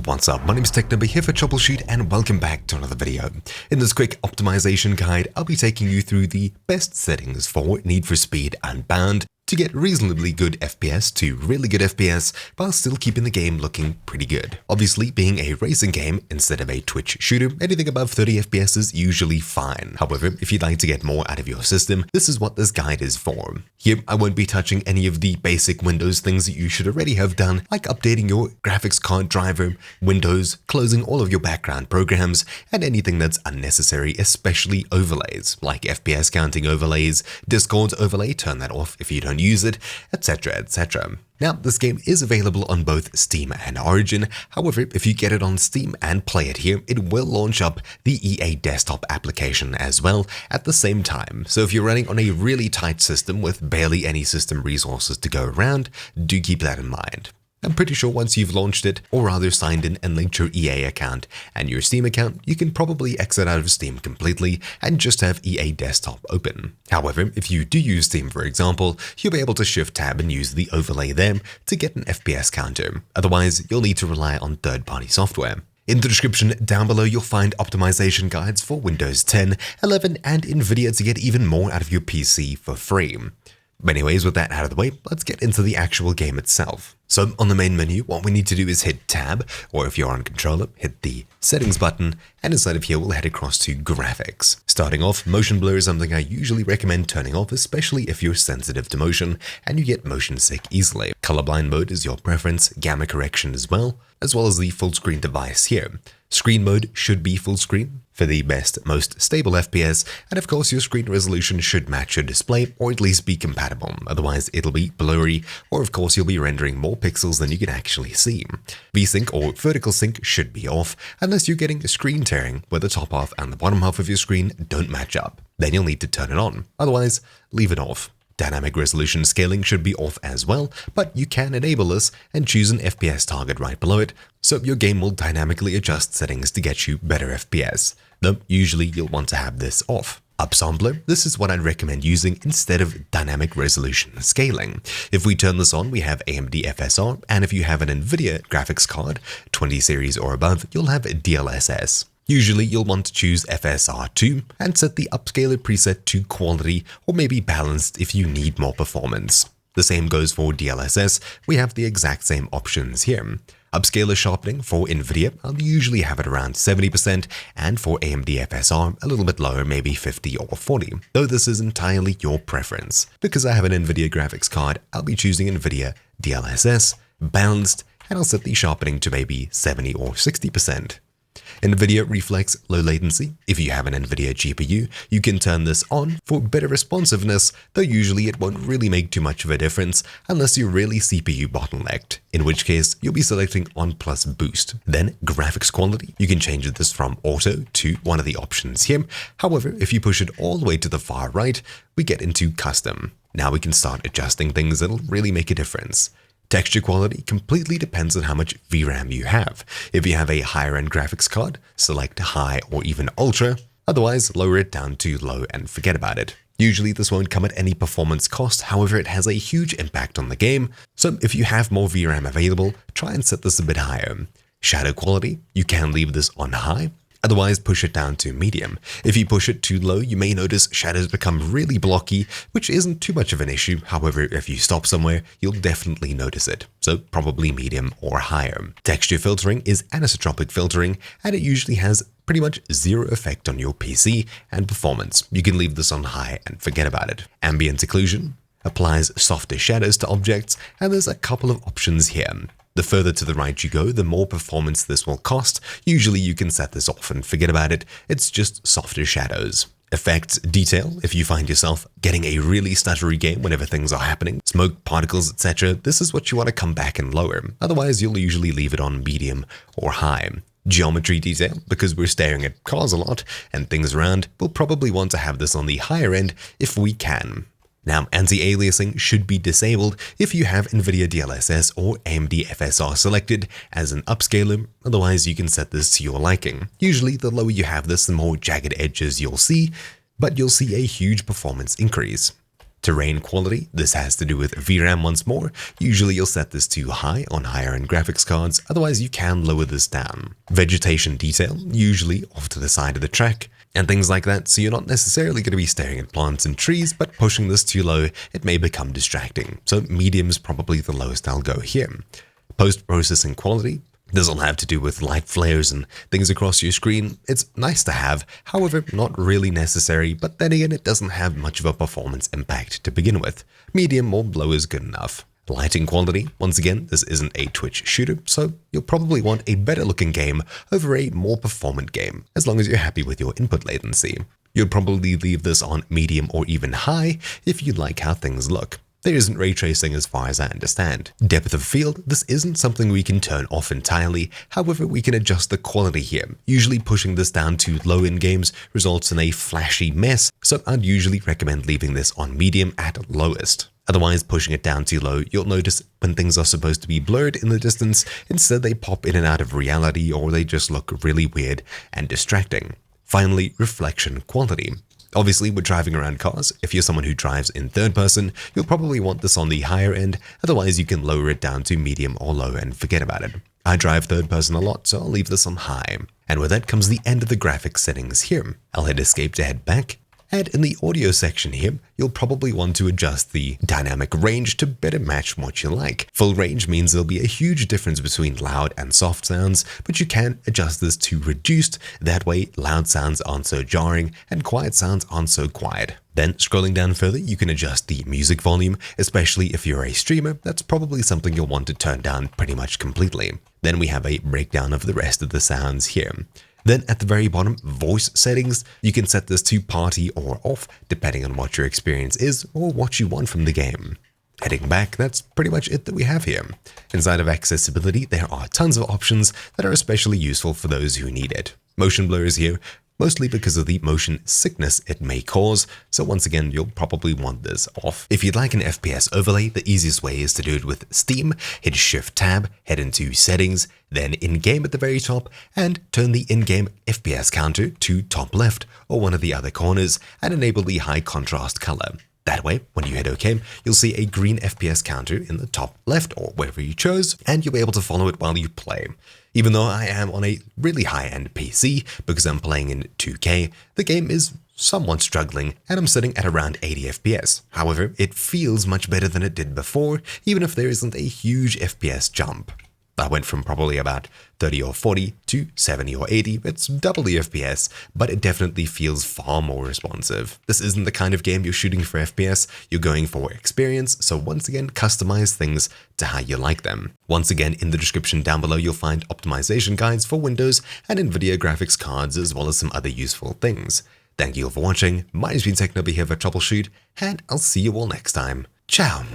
What's up, my name is TechNumber here for Troubleshoot and welcome back to another video. In this quick optimization guide, I'll be taking you through the best settings for Need for Speed Unbound to get reasonably good FPS to really good FPS while still keeping the game looking pretty good. Obviously, being a racing game instead of a Twitch shooter, anything above 30 FPS is usually fine. However, if you'd like to get more out of your system, this is what this guide is for. Here, I won't be touching any of the basic Windows things that you should already have done, like updating your graphics card driver, Windows, closing all of your background programs, and anything that's unnecessary, especially overlays, like FPS counting overlays, Discord's overlay, turn that off if you don't use it, etc, etc. Now, this game is available on both Steam and Origin. However, if you get it on Steam and play it here, it will launch up the EA desktop application as well at the same time. So if you're running on a really tight system with barely any system resources to go around, do keep that in mind. I'm pretty sure once you've launched it, or rather signed in and linked your EA account and your Steam account, you can probably exit out of Steam completely and just have EA Desktop open. However, if you do use Steam, for example, you'll be able to shift tab and use the overlay there to get an FPS counter. Otherwise, you'll need to rely on third-party software. In the description down below, you'll find optimization guides for Windows 10, 11, and NVIDIA to get even more out of your PC for free. But anyways, with that out of the way, let's get into the actual game itself. So on the main menu, what we need to do is hit Tab, or if you're on controller, hit the Settings button, and inside of here, we'll head across to Graphics. Starting off, motion blur is something I usually recommend turning off, especially if you're sensitive to motion and you get motion sick easily. Colorblind mode is your preference, gamma correction as well as the full screen device here. Screen mode should be full screen for the best, most stable FPS, and of course your screen resolution should match your display or at least be compatible, otherwise it'll be blurry, or of course you'll be rendering more pixels than you can actually see. VSync or vertical sync should be off unless you're getting screen tearing where the top half and the bottom half of your screen don't match up. Then you'll need to turn it on, otherwise leave it off. Dynamic resolution scaling should be off as well, but you can enable this and choose an FPS target right below it, so your game will dynamically adjust settings to get you better FPS, though usually you'll want to have this off. Upsampler, this is what I'd recommend using instead of dynamic resolution scaling. If we turn this on, we have AMD FSR, and if you have an NVIDIA graphics card, 20 series or above, you'll have DLSS. Usually you'll want to choose FSR2 and set the upscaler preset to quality or maybe balanced if you need more performance. The same goes for DLSS, we have the exact same options here. Upscaler sharpening for NVIDIA, I'll usually have it around 70%, and for AMD FSR, a little bit lower, maybe 50 or 40, though this is entirely your preference. Because I have an NVIDIA graphics card, I'll be choosing NVIDIA DLSS, balanced, and I'll set the sharpening to maybe 70 or 60%. NVIDIA Reflex Low Latency. If you have an NVIDIA GPU, you can turn this on for better responsiveness, though usually it won't really make too much of a difference unless you're really CPU bottlenecked, in which case you'll be selecting On Plus Boost. Then Graphics Quality. You can change this from Auto to one of the options here. However, if you push it all the way to the far right, we get into Custom. Now we can start adjusting things that'll really make a difference. Texture quality completely depends on how much VRAM you have. If you have a higher-end graphics card, select High or even Ultra. Otherwise, lower it down to Low and forget about it. Usually this won't come at any performance cost, however it has a huge impact on the game, so if you have more VRAM available, try and set this a bit higher. Shadow quality, you can leave this on High. Otherwise, push it down to medium. If you push it too low, you may notice shadows become really blocky, which isn't too much of an issue. However, if you stop somewhere, you'll definitely notice it. So probably medium or higher. Texture filtering is anisotropic filtering, and it usually has pretty much zero effect on your PC and performance. You can leave this on high and forget about it. Ambient occlusion applies softer shadows to objects, and there's a couple of options here. The further to the right you go, the more performance this will cost. Usually you can set this off and forget about it. It's just softer shadows. Effects detail, if you find yourself getting a really stuttery game whenever things are happening, smoke, particles, etc., this is what you want to come back and lower. Otherwise, you'll usually leave it on medium or high. Geometry detail, because we're staring at cars a lot and things around, we'll probably want to have this on the higher end if we can. Now, anti-aliasing should be disabled if you have NVIDIA DLSS or AMD FSR selected as an upscaler, otherwise you can set this to your liking. Usually, the lower you have this, the more jagged edges you'll see, but you'll see a huge performance increase. Terrain quality, this has to do with VRAM once more. Usually you'll set this to high on higher end graphics cards, otherwise you can lower this down. Vegetation detail, usually off to the side of the track, and things like that, so you're not necessarily going to be staring at plants and trees, but pushing this too low, it may become distracting. So medium is probably the lowest I'll go here. Post-processing quality, this will have to do with light flares and things across your screen. It's nice to have, however, not really necessary, but then again, it doesn't have much of a performance impact to begin with. Medium or low is good enough. Lighting quality, once again, this isn't a Twitch shooter, so you'll probably want a better looking game over a more performant game, as long as you're happy with your input latency. You'll probably leave this on medium or even high if you like how things look. There isn't ray tracing as far as I understand. Depth of field, this isn't something we can turn off entirely, however we can adjust the quality here. Usually pushing this down too low in games results in a flashy mess, so I'd usually recommend leaving this on medium at lowest. Otherwise, pushing it down too low, you'll notice when things are supposed to be blurred in the distance, instead they pop in and out of reality or they just look really weird and distracting. Finally, reflection quality. Obviously, we're driving around cars. If you're someone who drives in third person, you'll probably want this on the higher end, otherwise you can lower it down to medium or low and forget about it. I drive third person a lot, so I'll leave this on high. And with that comes the end of the graphics settings here. I'll hit escape to head back. And in the audio section here, you'll probably want to adjust the dynamic range to better match what you like. Full range means there'll be a huge difference between loud and soft sounds, but you can adjust this to reduced. That way, loud sounds aren't so jarring and quiet sounds aren't so quiet. Then, scrolling down further, you can adjust the music volume, especially if you're a streamer. That's probably something you'll want to turn down pretty much completely. Then we have a breakdown of the rest of the sounds here. Then at the very bottom, voice settings, you can set this to party or off, depending on what your experience is or what you want from the game. Heading back, that's pretty much it that we have here. Inside of accessibility, there are tons of options that are especially useful for those who need it. Motion blur is here, mostly because of the motion sickness it may cause, so once again, you'll probably want this off. If you'd like an FPS overlay, the easiest way is to do it with Steam. Hit Shift-Tab, head into Settings, then In-Game at the very top, and turn the in-game FPS counter to top left or one of the other corners, and enable the high contrast color. That way, when you hit OK, you'll see a green FPS counter in the top left or wherever you chose, and you'll be able to follow it while you play. Even though I am on a really high-end PC, because I'm playing in 2K, the game is somewhat struggling, and I'm sitting at around 80 FPS. However, it feels much better than it did before, even if there isn't a huge FPS jump. I went from probably about 30 or 40 to 70 or 80. It's double the FPS, but it definitely feels far more responsive. This isn't the kind of game you're shooting for FPS, you're going for experience, so once again, customize things to how you like them. Once again, in the description down below, you'll find optimization guides for Windows and NVIDIA graphics cards, as well as some other useful things. Thank you all for watching. My name's been Technobi here for Troubleshoot, and I'll see you all next time. Ciao!